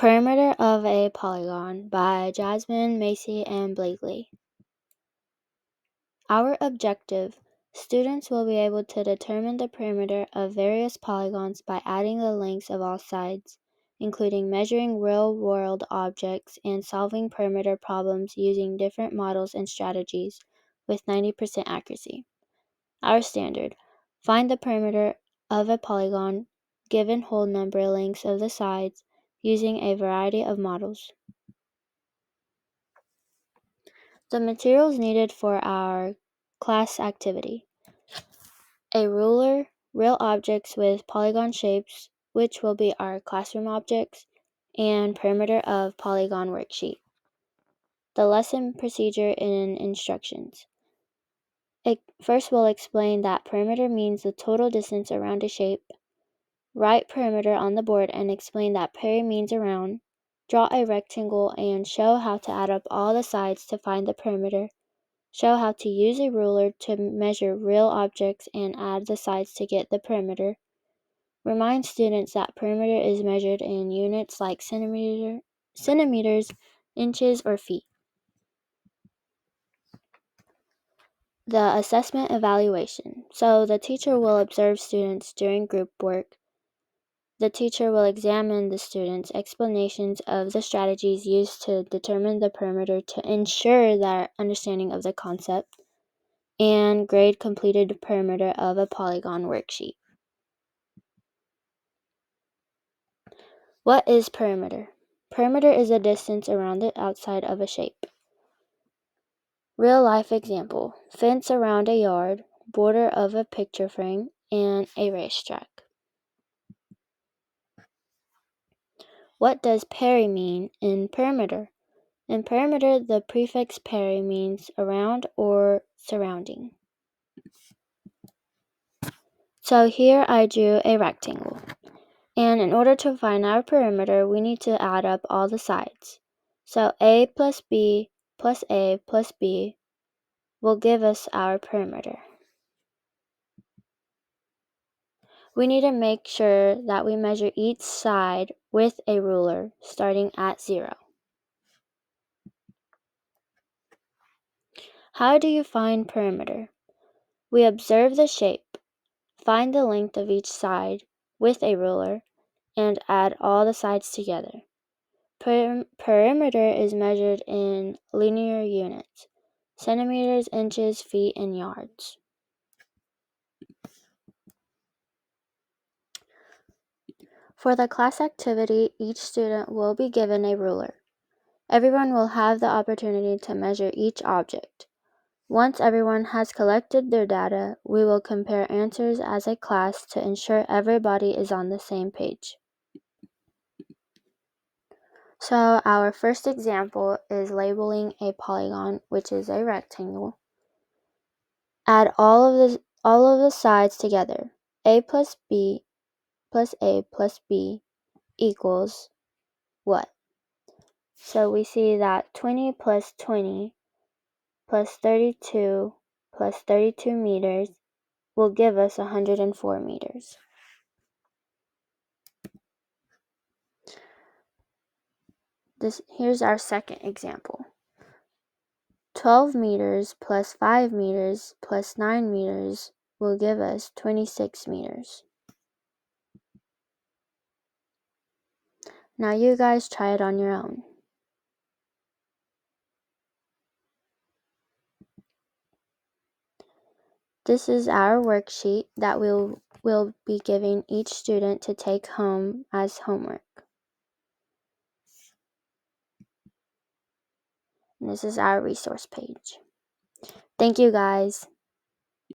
Perimeter of a Polygon by Jasmine, Macy, and Blakely. Our objective: students will be able to determine the perimeter of various polygons by adding the lengths of all sides, including measuring real-world objects and solving perimeter problems using different models and strategies with 90% accuracy. Our standard: find the perimeter of a polygon given whole number lengths of the sides using a variety of models. The materials needed for our class activity: a ruler, real objects with polygon shapes, which will be our classroom objects, and perimeter of polygon worksheet. The lesson procedure and instructions. First, we'll explain that perimeter means the total distance around a shape. Write perimeter on the board and explain that peri means around. Draw a rectangle and show how to add up all the sides to find the perimeter. Show how to use a ruler to measure real objects and add the sides to get the perimeter. Remind students that perimeter is measured in units like centimeters, inches, or feet. The assessment evaluation. So the teacher will observe students during group work. The teacher will examine the students' explanations of the strategies used to determine the perimeter to ensure their understanding of the concept, and grade completed perimeter of a polygon worksheet. What is perimeter? Perimeter is a distance around the outside of a shape. Real life example: fence around a yard, border of a picture frame, and a racetrack. What does peri mean in perimeter? In perimeter, the prefix peri means around or surrounding. So here I drew a rectangle. And in order to find our perimeter, we need to add up all the sides. So A plus B plus A plus B will give us our perimeter. We need to make sure that we measure each side with a ruler, starting at 0. How do you find perimeter? We observe the shape, find the length of each side with a ruler, and add all the sides together. Perimeter is measured in linear units: centimeters, inches, feet, and yards. For the class activity, each student will be given a ruler. Everyone will have the opportunity to measure each object. Once everyone has collected their data, we will compare answers as a class to ensure everybody is on the same page. So our first example is labeling a polygon, which is a rectangle. Add all of the sides together. A plus B plus A plus B equals what? So we see that 20 plus 20 plus 32 plus 32 meters will give us 104 meters. Here's our second example. 12 meters plus 5 meters plus 9 meters will give us 26 meters. Now you guys try it on your own. This is our worksheet that we'll be giving each student to take home as homework. And this is our resource page. Thank you guys.